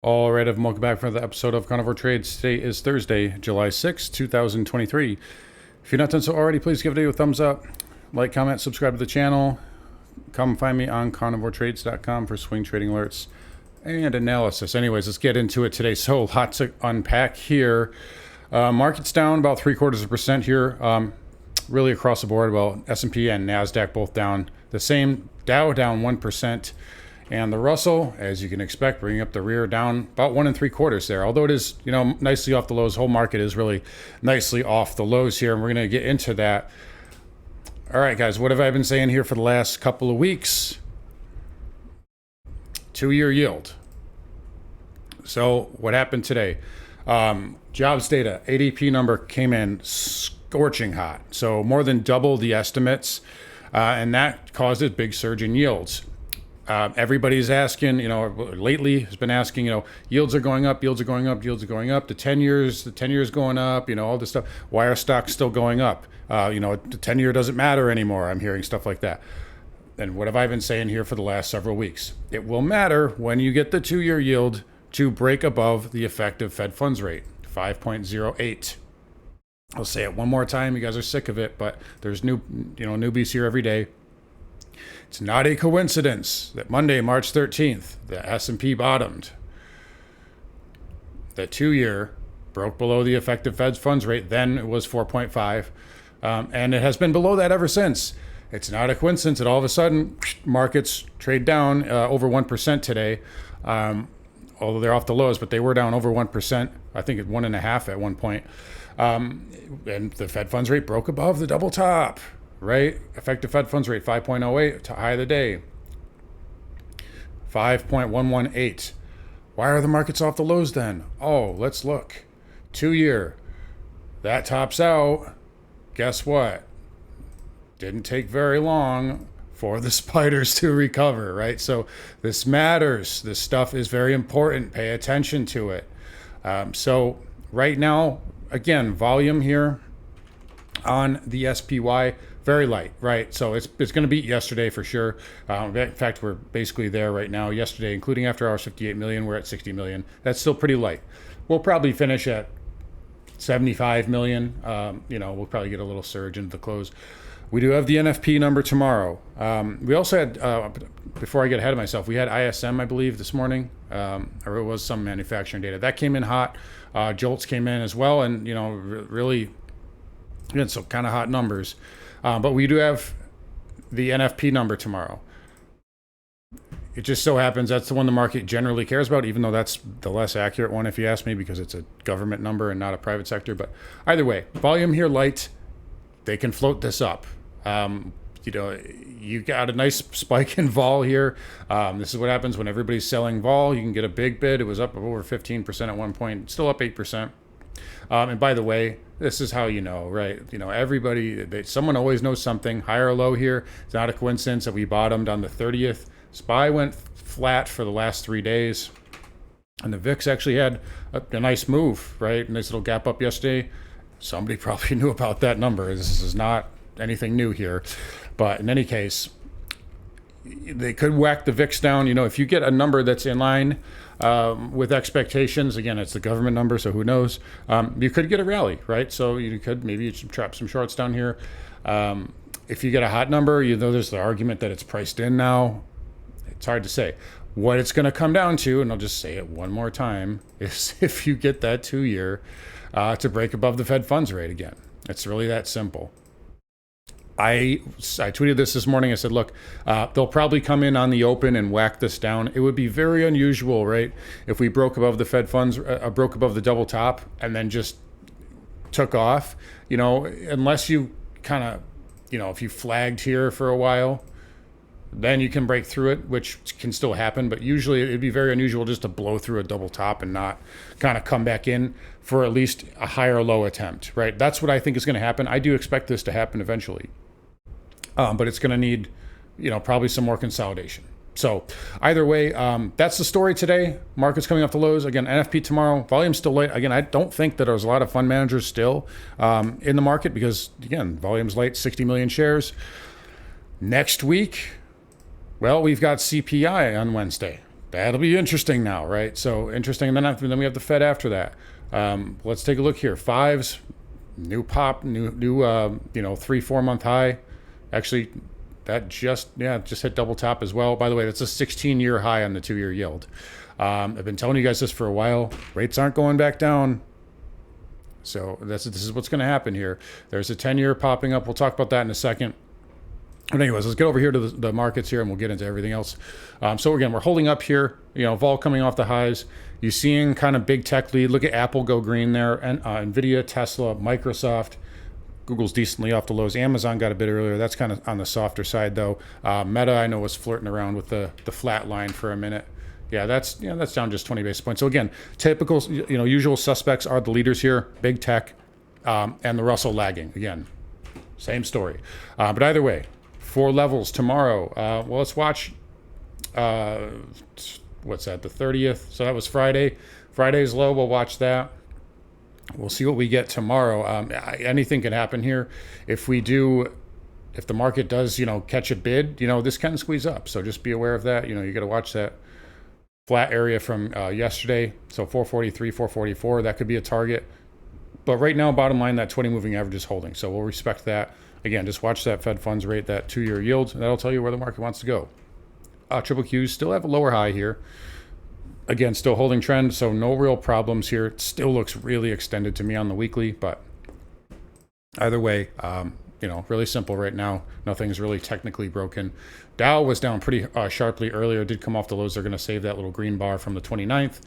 All right, welcome back for another episode of Carnivore Trades. Today is Thursday, July 6th, 2023. If you're not done so already, please give the video a thumbs up, like, comment, subscribe to the channel. Come find me on carnivoretrades.com for swing trading alerts and analysis. Anyways, let's get into it today. So, lots to unpack here. Market's down about 0.75% here, really across the board. Well, S&P and NASDAQ both down the same. Dow down 1%. And the Russell, as you can expect, bringing up the rear, down about 1 3/4 there. Although it is, nicely off the lows. Whole market is really nicely off the lows here, and we're going to get into that. All right, guys, what have I been saying here for the last couple of weeks? 2-year yield. So what happened today? Jobs data, ADP number came in scorching hot. So more than double the estimates, and that caused a big surge in yields. Everybody's asking, lately has been asking, yields are going up, yields are going up, yields are going up. The 10 years going up, all this stuff. Why are stocks still going up? The 10-year doesn't matter anymore. I'm hearing stuff like that. And what have I been saying here for the last several weeks? It will matter when you get the 2-year yield to break above the effective Fed funds rate, 5.08. I'll say it one more time. You guys are sick of it, but there's newbies here every day. It's not a coincidence that Monday, March 13th, the S&P bottomed. The 2-year broke below the effective Fed funds rate. Then it was 4.5, and it has been below that ever since. It's not a coincidence that all of a sudden markets trade down over 1% today, although they're off the lows, but they were down over 1%. I think at 1.5 at one point, and the Fed funds rate broke above the double top. Right? Effective Fed funds rate, 5.08 to high of the day. 5.118. Why are the markets off the lows then? Oh, let's look. 2-year. That tops out. Guess what? Didn't take very long for the spiders to recover, right? So this matters. This stuff is very important. Pay attention to it. So right now, again, volume here on the SPY, very light, right? So it's going to beat yesterday for sure. In fact, we're basically there right now. Yesterday, including after hours, 58 million. We're at 60 million. That's still pretty light. We'll probably finish at 75 million. We'll probably get a little surge into the close. We do have the NFP number tomorrow. We also had, before I get ahead of myself, we had ISM, I believe, this morning, or it was some manufacturing data. That came in hot. Jolts came in as well, and, really, again, so kind of hot numbers. But we do have the NFP number tomorrow. It just so happens that's the one the market generally cares about, even though that's the less accurate one, if you ask me, because it's a government number and not a private sector. But either way, volume here light. They can float this up. You got a nice spike in vol here. This is what happens when everybody's selling vol. You can get a big bid. It was up over 15% at one point, still up 8%. And by the way, this is how right? Someone always knows something. High or low here. It's not a coincidence that we bottomed on the 30th. SPY went flat for the last 3 days. And the VIX actually had a nice move, right? A nice little gap up yesterday. Somebody probably knew about that number. This is not anything new here. But in any case, they could whack the VIX down. If you get a number that's in line with expectations, again, it's the government number, so who knows? You could get a rally, right? So you could maybe trap some shorts down here. If you get a hot number, there's the argument that it's priced in now. It's hard to say. What it's going to come down to, and I'll just say it one more time, is if you get that 2-year to break above the Fed funds rate again. It's really that simple. I tweeted this morning. I said, look, they'll probably come in on the open and whack this down. It would be very unusual, right, if we broke above the Fed funds, broke above the double top, and then just took off. Unless you kind of, if you flagged here for a while, then you can break through it, which can still happen. But usually it'd be very unusual just to blow through a double top and not kind of come back in for at least a higher low attempt, right? That's what I think is going to happen. I do expect this to happen eventually. But it's going to need, probably some more consolidation. So either way, that's the story today. Market's coming off the lows. Again, NFP tomorrow. Volume's still late. Again, I don't think that there's a lot of fund managers still in the market because, again, volume's late, 60 million shares. Next week, well, we've got CPI on Wednesday. That'll be interesting now, right? So interesting. And then we have the Fed after that. Let's take a look here. Fives, new pop, new 3-4 month high. Actually, that just hit double top as well. By the way, that's a 16-year high on the 2-year yield. I've been telling you guys this for a while. Rates aren't going back down. So this is what's going to happen here. There's a 10-year popping up. We'll talk about that in a second. But anyways, let's get over here to the markets here, and we'll get into everything else. So again, we're holding up here. Vol coming off the highs. You're seeing kind of big tech lead. Look at Apple go green there, and Nvidia, Tesla, Microsoft. Google's decently off the lows. Amazon got a bit earlier. That's kind of on the softer side though. Meta, I know, was flirting around with the flat line for a minute. Yeah, that's down just 20 basis points. So again, typical, usual suspects are the leaders here, big tech, and the Russell lagging. Again, same story. But either way, 4 levels tomorrow. Well, let's watch. What's that? The 30th. So that was Friday. Friday's low. We'll watch that. We'll see what we get tomorrow. Anything can happen here. If the market does, catch a bid, this can squeeze up. So just be aware of that. You got to watch that flat area from yesterday. So 443, 444, that could be a target. But right now, bottom line, that 20 moving average is holding. So we'll respect that. Again, just watch that Fed funds rate, that 2-year yield. That'll tell you where the market wants to go. Triple Qs still have a lower high here. Again, still holding trend, so no real problems here. It still looks really extended to me on the weekly, but either way, really simple right now. Nothing's really technically broken. Dow was down pretty sharply earlier. Did come off the lows. They're going to save that little green bar from the 29th.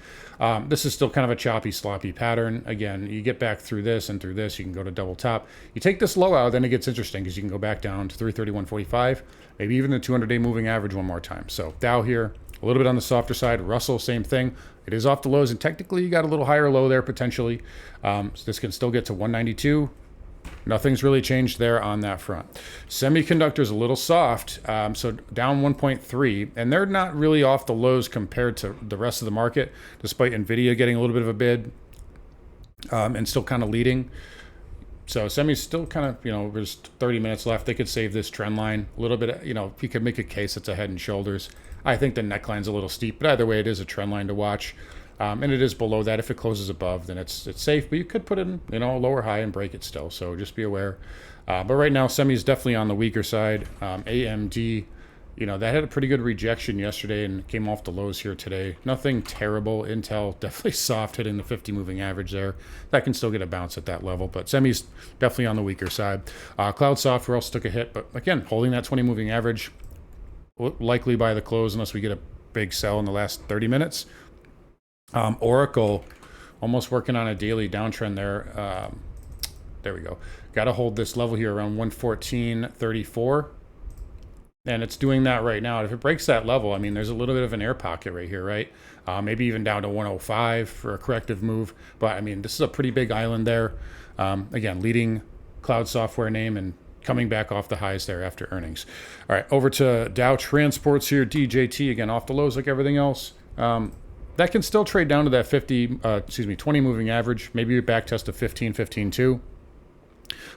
This is still kind of a choppy, sloppy pattern. Again, you get back through this and through this, you can go to double top. You take this low out, then it gets interesting because you can go back down to 331.45, maybe even the 200-day moving average one more time. So Dow here, a little bit on the softer side. Russell, same thing. It is off the lows, and technically you got a little higher low there potentially. So this can still get to 192. Nothing's really changed there on that front. Semiconductors a little soft, so down 1.3, and they're not really off the lows compared to the rest of the market, despite Nvidia getting a little bit of a bid and still kind of leading. So semi's still kind of, there's 30 minutes left. They could save this trend line a little bit. You could make a case it's a head and shoulders. I think the neckline's a little steep, but either way, it is a trend line to watch. And it is below that. If it closes above, then it's safe. But you could put in, a lower high and break it still. So just be aware. But right now, semi is definitely on the weaker side. AMD, that had a pretty good rejection yesterday and came off the lows here today. Nothing terrible. Intel definitely soft, hitting the 50 moving average there. That can still get a bounce at that level. But semi's definitely on the weaker side. Cloud software also took a hit. But again, holding that 20 moving average, likely by the close unless we get a big sell in the last 30 minutes. Oracle, almost working on a daily downtrend there. There we go. Got to hold this level here around 114.34. And it's doing that right now. If it breaks that level, there's a little bit of an air pocket right here, right? Maybe even down to 105 for a corrective move. But, this is a pretty big island there. Again, leading cloud software name and coming back off the highs there after earnings. All right, over to Dow Transports here. DJT, again, off the lows like everything else. That can still trade down to that 20 moving average, maybe a back test of 15.2.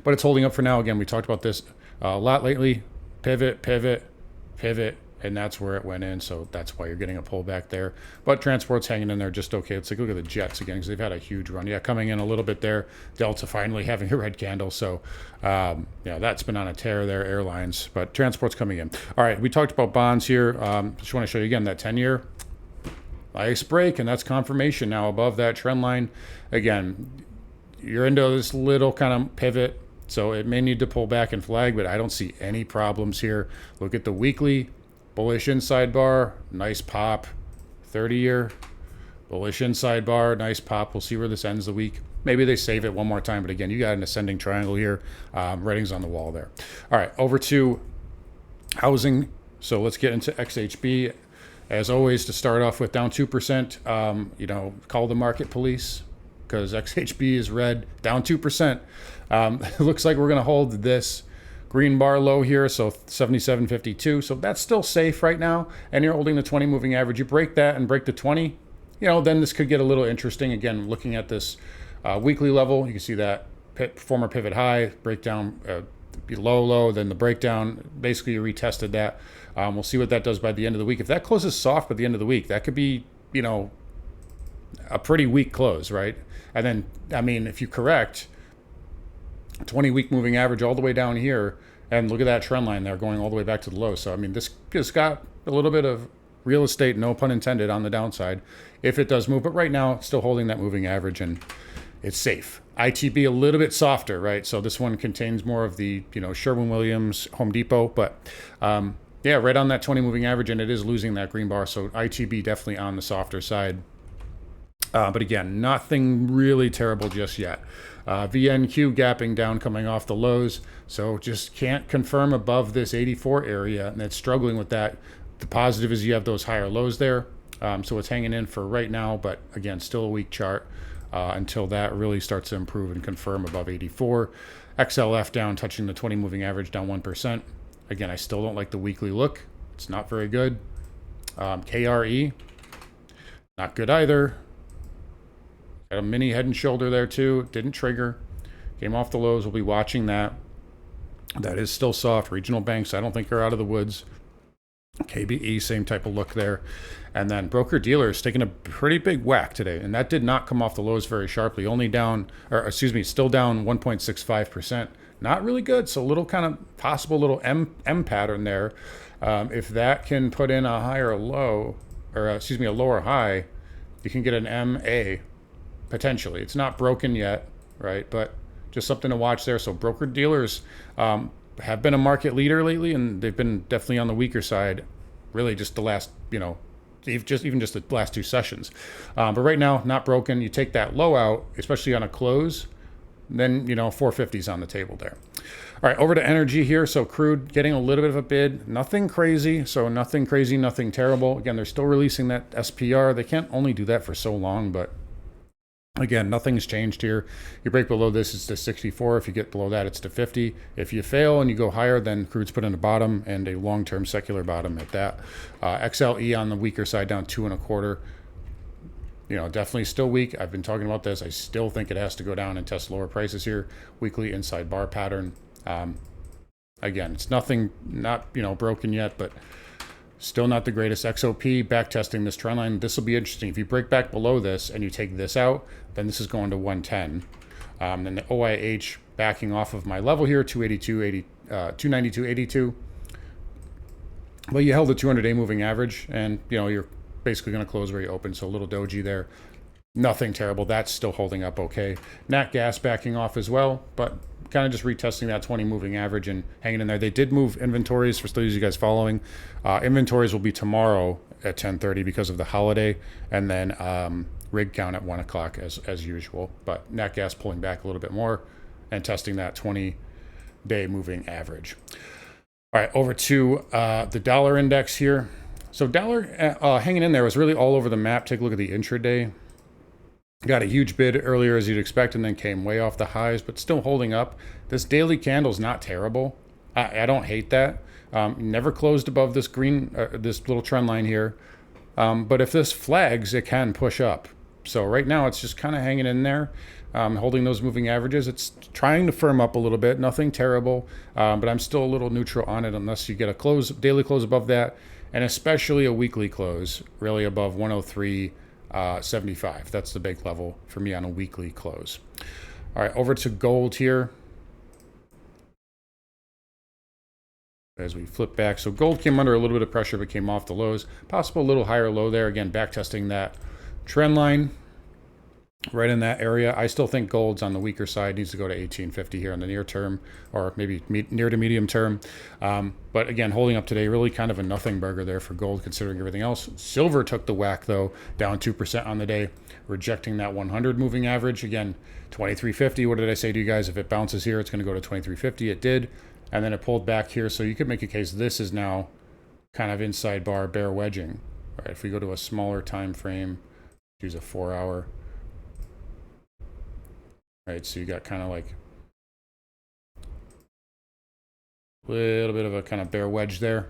But it's holding up for now. Again, we talked about this a lot lately. Pivot, and that's where it went in. So that's why you're getting a pullback there. But transport's hanging in there just okay. Let's take a look at the jets again because they've had a huge run. Yeah, coming in a little bit there. Delta finally having a red candle. So, that's been on a tear there, airlines. But transport's coming in. All right, we talked about bonds here. Just want to show you again that 10-year. Nice break, and that's confirmation now above that trend line. Again, you're into this little kind of pivot, so it may need to pull back and flag, but I don't see any problems here. Look at the weekly, bullish inside bar, nice pop. 30-year, bullish inside bar, nice pop. We'll see where this ends the week. Maybe they save it one more time, but again, you got an ascending triangle here. Writing's on the wall there. All right, over to housing. So let's get into XHB. As always, to start off with, down 2%. Call the market police because XHB is red, down 2%. It looks like we're going to hold this green bar low here, so 77.52. So that's still safe right now. And you're holding the 20 moving average. You break that and break the 20, then this could get a little interesting. Again, looking at this weekly level, you can see that former pivot high, breakdown, low, then the breakdown. Basically, you retested that. We'll see what that does by the end of the week. If that closes soft by the end of the week, that could be, a pretty weak close, right? And then, I mean, if you correct, 20-week moving average all the way down here, and look at that trend line there going all the way back to the low. So, I mean, this just got a little bit of real estate, no pun intended, on the downside if it does move. But right now, still holding that moving average, and it's safe. ITB a little bit softer, right? So this one contains more of the, Sherwin-Williams, Home Depot, but yeah, right on that 20 moving average, and it is losing that green bar. So ITB definitely on the softer side. But again, nothing really terrible just yet. VNQ gapping down, coming off the lows. So just can't confirm above this 84 area, and it's struggling with that. The positive is you have those higher lows there. So it's hanging in for right now, but again, still a weak chart until that really starts to improve and confirm above 84. XLF down, touching the 20 moving average, down 1%. Again, I still don't like the weekly look. It's not very good. KRE, not good either. Got a mini head and shoulder there too. Didn't trigger. Came off the lows. We'll be watching that. That is still soft. Regional banks, I don't think are out of the woods. KBE, same type of look there. And then broker dealers taking a pretty big whack today. And that did not come off the lows very sharply. Only down, still down 1.65%. Not really good. So a little kind of possible little M pattern there. If that can put in a higher low, a lower high, you can get an MA potentially. It's not broken yet, right? But just something to watch there. So broker dealers have been a market leader lately, and they've been definitely on the weaker side, really just the last, even just the last two sessions. But right now, not broken. You take that low out, especially on a close, then, 450's on the table there. All right, over to energy here. So crude getting a little bit of a bid. Nothing crazy. So nothing crazy, nothing terrible. Again, they're still releasing that SPR. They can't only do that for so long, but again, nothing's changed here. You break below this, it's to 64. If you get below that, it's to 50. If you fail and you go higher, then crude's put in a bottom, and a long-term secular bottom at that. XLE on the weaker side, down 2.25. Definitely still weak. I've been talking about this. I still think it has to go down and test lower prices here. Weekly inside bar pattern. Again, it's nothing, not broken yet, but still not the greatest. XOP back testing this trend line. This will be interesting. If you break back below this and you take this out, then this is going to 110. Then the OIH backing off of my level here, 292.82. Well, you held the 200-day moving average, and you're basically going to close where you open. So a little doji there. Nothing terrible. That's still holding up okay. Nat gas backing off as well, but kind of just retesting that 20 moving average and hanging in there. They did move inventories for those of you guys following. Inventories will be tomorrow at 10:30 because of the holiday, and then rig count at 1 o'clock as usual. But nat gas pulling back a little bit more and testing that 20-day moving average. All right, over to the dollar index here. So dollar hanging in there was really all over the map. Take a look at the intraday. Got a huge bid earlier as you'd expect, and then came way off the highs, but still holding up. This daily candle's not terrible. I don't hate that. Never closed above this green, this little trend line here. But if this flags, it can push up. So right now it's just kind of hanging in there, holding those moving averages. It's trying to firm up a little bit. Nothing terrible, but I'm still a little neutral on it unless you get a daily close above that, and especially a weekly close, really above 103.75. That's the big level for me on a weekly close. All right, over to gold here. As we flip back, so gold came under a little bit of pressure, but came off the lows. Possible a little higher low there. Again, back testing that trend line right in that area. I still think gold's on the weaker side, needs to go to 1850 here in the near term, or maybe near to medium term. But again, holding up today, really kind of a nothing burger there for gold considering everything else. Silver took the whack though, down 2% on the day, rejecting that 100 moving average. Again, 2350. What did I say to you guys? If it bounces here, it's going to go to 2350. It did, and then it pulled back here. So you could make a case this is now kind of inside bar bear wedging. All right, if we go to a smaller time frame, use a 4-hour. Right, so you got kind of like a little bit of a kind of bear wedge there.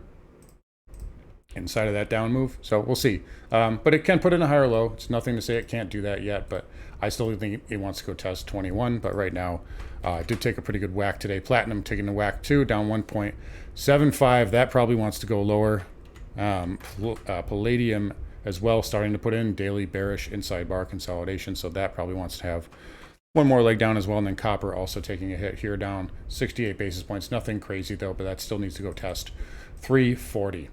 inside of that down move. So we'll see. But it can put in a higher low. It's nothing to say it can't do that yet, but I still think it wants to go test 21. But right now, it did take a pretty good whack today. Platinum taking a whack too, down 1.75. That probably wants to go lower. Palladium as well, starting to put in daily bearish inside bar consolidation. So that probably wants to have one more leg down as well. And then copper also taking a hit here, down 68 basis points. Nothing crazy though, but that still needs to go test 340.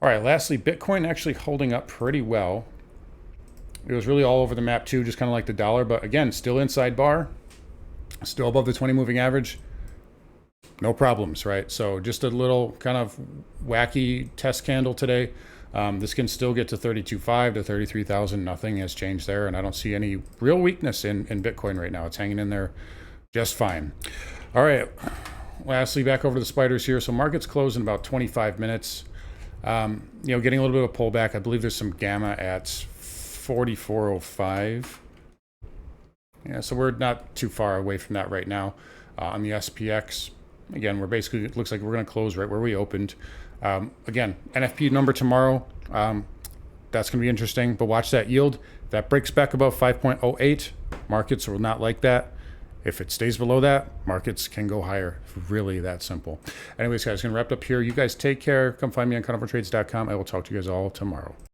All right, lastly, Bitcoin actually holding up pretty well. It was really all over the map too, just kind of like the dollar, but again, still inside bar, still above the 20 moving average. No problems, right? So just a little kind of wacky test candle today. This can still get to 32.5 to 33,000. Nothing has changed there, and I don't see any real weakness in Bitcoin right now. It's hanging in there just fine. All right, lastly, back over to the spiders here. So markets close in about 25 minutes. Getting a little bit of a pullback. I believe there's some gamma at 44.05. Yeah, so we're not too far away from that right now. On the SPX, again, we're basically, it looks like we're going to close right where we opened. Again, NFP number tomorrow. That's going to be interesting, but watch that yield. If that breaks back above 5.08, markets will not like that. If it stays below that, markets can go higher. Really that simple. Anyways, guys, going to wrap up here. You guys take care. Come find me on carnivoretrades.com. I will talk to you guys all tomorrow.